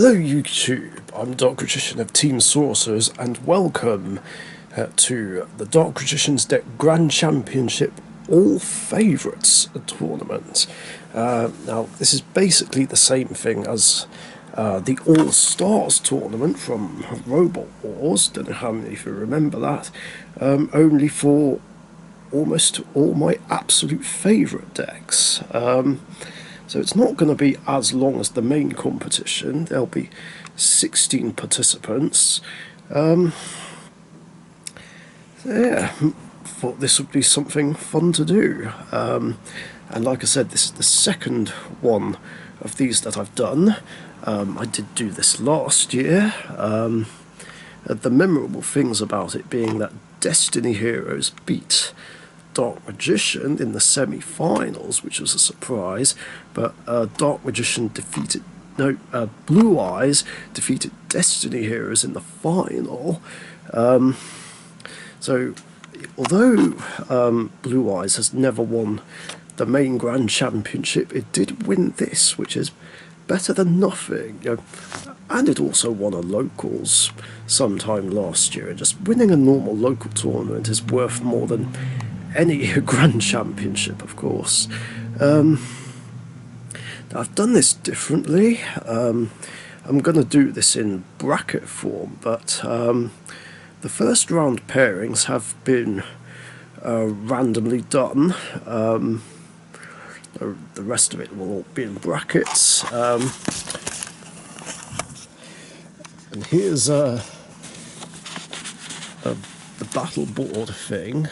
Hello YouTube, I'm Dark Richician of Team Sorcerers and welcome to the Dark Richician's Deck Grand Championship All Favourites tournament. Now this is basically the same thing as the All Stars tournament from Robot Wars, don't know how many of you remember that, only for almost all my absolute favourite decks. So it's not going to be as long as the main competition. There'll be 16 participants. So yeah, thought this would be something fun to do. And like I said, this is the second one of these that I've done. I did do this last year. The memorable things about it being that Destiny Heroes beat Dark Magician in the semi-finals, which was a surprise, but Dark Magician defeated Blue Eyes defeated Destiny Heroes in the final. So although Blue Eyes has never won the main Grand Championship, it did win this, which is better than nothing. And it also won a locals sometime last year. Just winning a normal local tournament is worth more than any Grand Championship, of course. I've done this differently. I'm going to do this in bracket form, but the first round pairings have been randomly done. The rest of it will all be in brackets. And here's the battle board thing.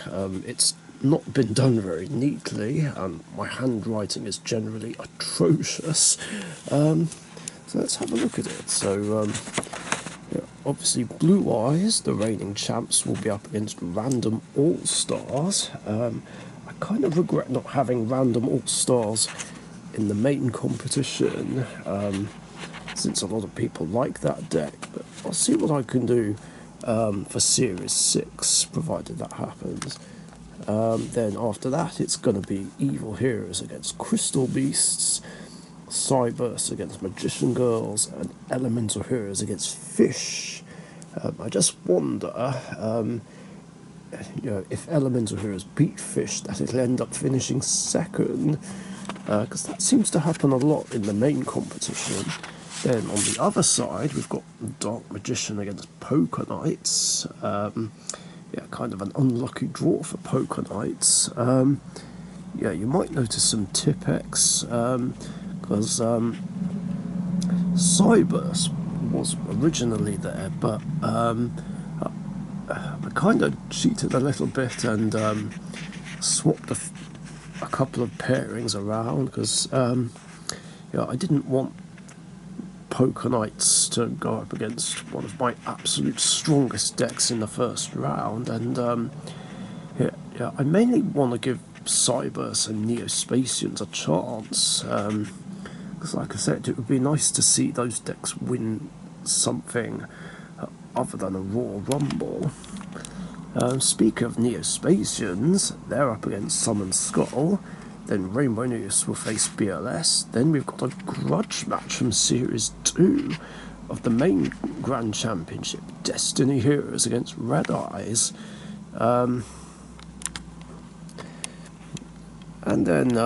It's not been done very neatly, and my handwriting is generally atrocious. So let's have a look at it. So yeah, obviously Blue Eyes, the reigning champs, will be up against Random All-Stars. I kind of regret not having Random All-Stars in the main competition, since a lot of people like that deck, but I'll see what I can do for Series 6, provided that happens. Then after that, it's going to be Evil Heroes against Crystal Beasts, Cyberse against Magician Girls, and Elemental Heroes against Fish. I just wonder, if Elemental Heroes beat Fish, that it'll end up finishing second, because that seems to happen a lot in the main competition. Then on the other side, we've got Dark Magician against Poker Knights. Yeah, kind of an unlucky draw for Poker Knights. Yeah, you might notice some Tipex, because Cyberse was originally there, but I kind of cheated a little bit and swapped a couple of pairings around, because yeah, I didn't want Poker Knights to go up against one of my absolute strongest decks in the first round, and yeah, I mainly want to give Cyberse and Neo-Spacians a chance, because like I said, it would be nice to see those decks win something other than a Raw Rumble. Speaking of Neo-Spacians, they're up against Summon Skull. Then Rainbow News will face BLS. Then we've got a grudge match from Series 2 of the main Grand Championship, Destiny Heroes against Red Eyes. And then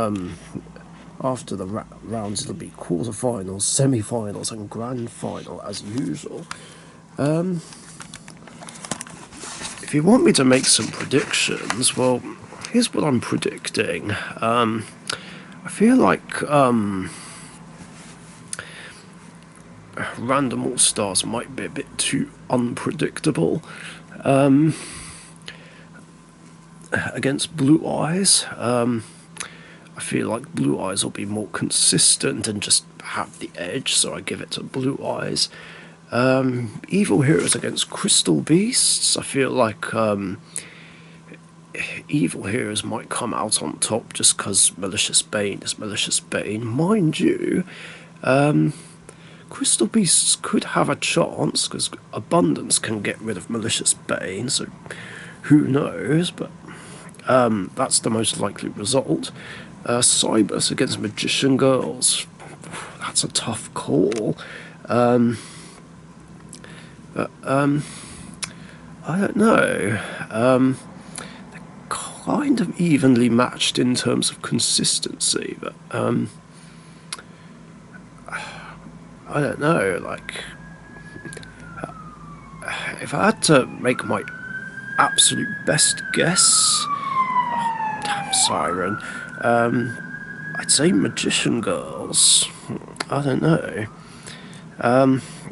after the rounds, it'll be quarterfinals, semi-finals, and grand final as usual. If you want me to make some predictions, well, here's what I'm predicting. I feel like Random All-Stars might be a bit too unpredictable against Blue Eyes. I feel like Blue Eyes will be more consistent and just have the edge, so I give it to Blue Eyes. Evil Heroes against Crystal Beasts. I feel like Evil Heroes might come out on top just because Malicious Bane is Malicious Bane. Mind you, Crystal Beasts could have a chance, because Abundance can get rid of Malicious Bane, so who knows, but that's the most likely result. Cyberse against Magician Girls, that's a tough call. I don't know. Kind of evenly matched in terms of consistency, but I don't know. Like, if I had to make my absolute best guess, damn siren, I'd say Magician Girls. I don't know.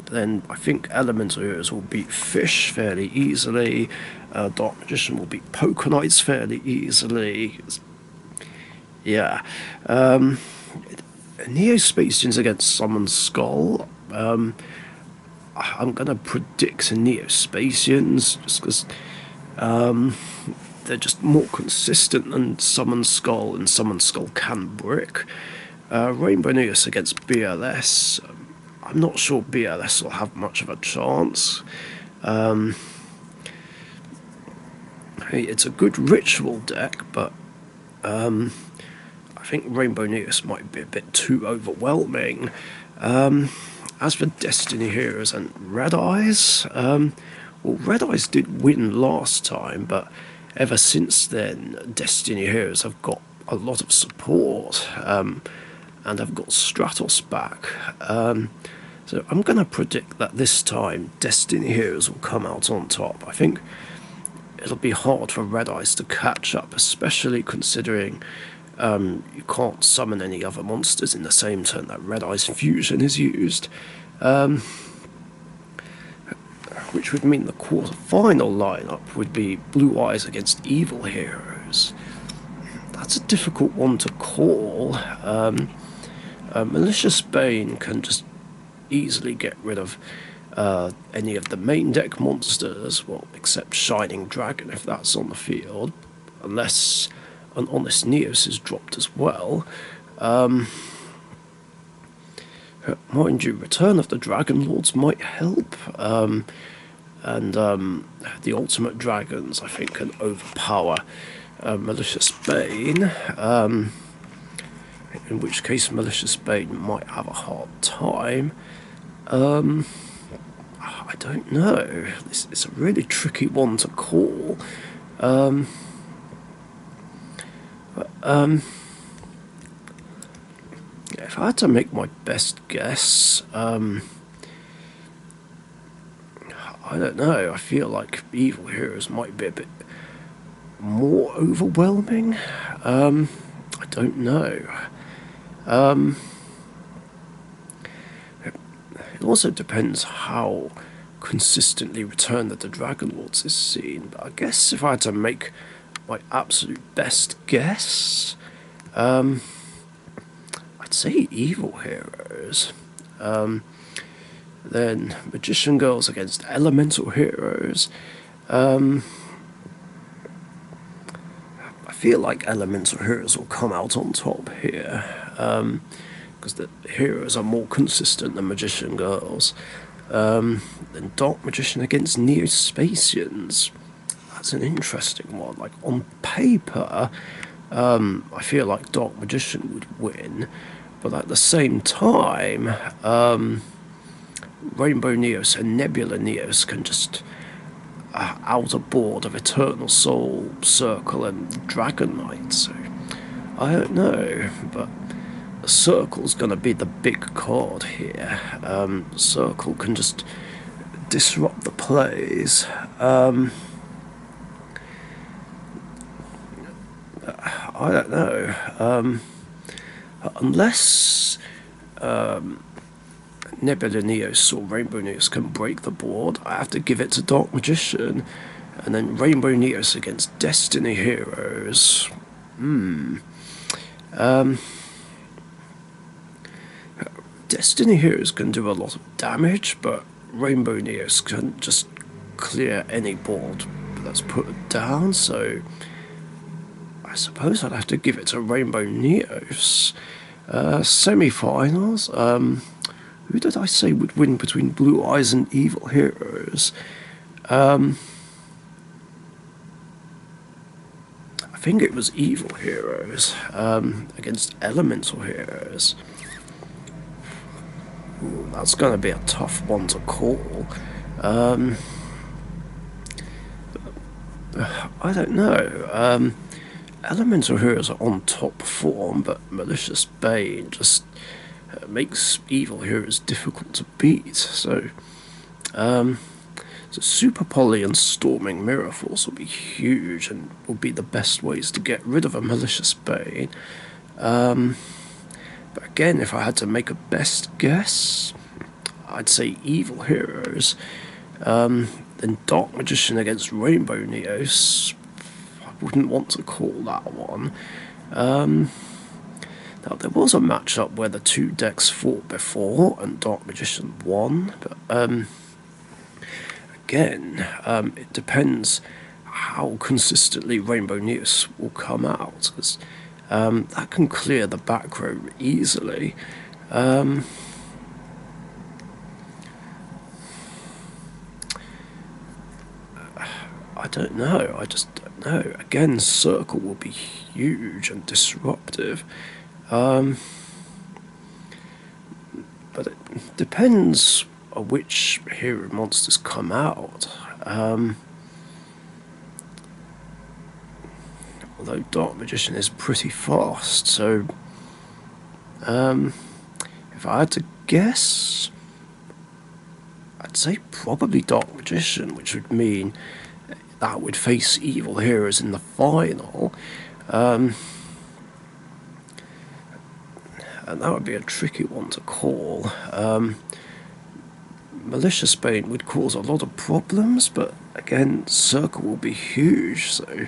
Then I think Elemental Heroes will beat Fish fairly easily. Dark Magician will beat Pokenites fairly easily. Yeah. Neospatians against Summon Skull. I'm going to predict Neospatians just because they're just more consistent than Summon Skull, and Summon Skull can brick. Rainbow Neos against BLS. I'm not sure BLS will have much of a chance. It's a good ritual deck, but I think Rainbow Neos might be a bit too overwhelming. As for Destiny Heroes and Red Eyes, well, Red Eyes did win last time, but ever since then, Destiny Heroes have got a lot of support, and have got Stratos back. So I'm going to predict that this time Destiny Heroes will come out on top. I think it'll be hard for Red Eyes to catch up, especially considering you can't summon any other monsters in the same turn that Red Eyes Fusion is used. Which would mean the quarter-final lineup would be Blue Eyes against Evil Heroes. That's a difficult one to call. Malicious Bane can just easily get rid of any of the main deck monsters, well, except Shining Dragon if that's on the field, unless an Honest Neos is dropped as well. Mind you, Return of the Dragon Lords might help, and the Ultimate Dragons I think can overpower Malicious Bane, in which case Malicious Bane might have a hard time. I don't know. It's a really tricky one to call. If I had to make my best guess, I don't know. I feel like Evil Heroes might be a bit more overwhelming. I don't know. It also depends how consistently Return of the Dragon Lords is seen, but I guess if I had to make my absolute best guess, I'd say Evil Heroes. Then Magician Girls against Elemental Heroes. I feel like Elemental Heroes will come out on top here, because the heroes are more consistent than Magician Girls. Then Dark Magician against Neospatians. That's an interesting one. Like, on paper, I feel like Dark Magician would win, but at the same time, Rainbow Neos and Nebula Neos can just out a board of Eternal Soul, Circle, and Dragon Knight. So I don't know, but Circle's going to be the big card here. Circle can just disrupt the plays. I don't know. Unless Nebula Neos or Rainbow Neos can break the board, I have to give it to Dark Magician. And then Rainbow Neos against Destiny Heroes. Destiny Heroes can do a lot of damage, but Rainbow Neos can just clear any board that's put down, so I suppose I'd have to give it to Rainbow Neos. Semi-finals, who did I say would win between Blue Eyes and Evil Heroes? I think it was Evil Heroes against Elemental Heroes. That's going to be a tough one to call. I don't know. Elemental Heroes are on top form, but Malicious Bane just makes Evil Heroes difficult to beat. So Super Poly and Storming Mirror Force will be huge and will be the best ways to get rid of a Malicious Bane. But again, if I had to make a best guess, I'd say Evil Heroes. Then Dark Magician against Rainbow Neos, I wouldn't want to call that one. Now, there was a matchup where the two decks fought before and Dark Magician won, but again, it depends how consistently Rainbow Neos will come out, because that can clear the back row easily. I don't know. I just don't know. Again, Circle will be huge and disruptive. But it depends on which hero monsters come out. Although Dark Magician is pretty fast, so if I had to guess, I'd say probably Dark Magician, which would mean that would face Evil Heroes in the final. And that would be a tricky one to call. Malicious Bane would cause a lot of problems, but again, Circle will be huge, so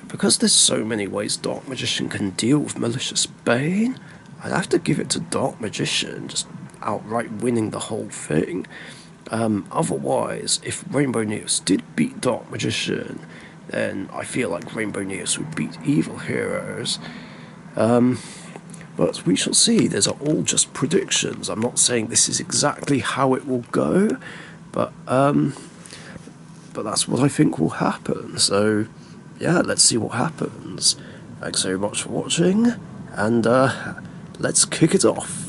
because there's so many ways Dark Magician can deal with Malicious Bane, I'd have to give it to Dark Magician, just outright winning the whole thing. Otherwise, if Rainbow Neos did beat Dark Magician, then I feel like Rainbow Neos would beat Evil Heroes. But we shall see. These are all just predictions. I'm not saying this is exactly how it will go, but that's what I think will happen. So, yeah, let's see what happens. Thanks very much for watching, and let's kick it off.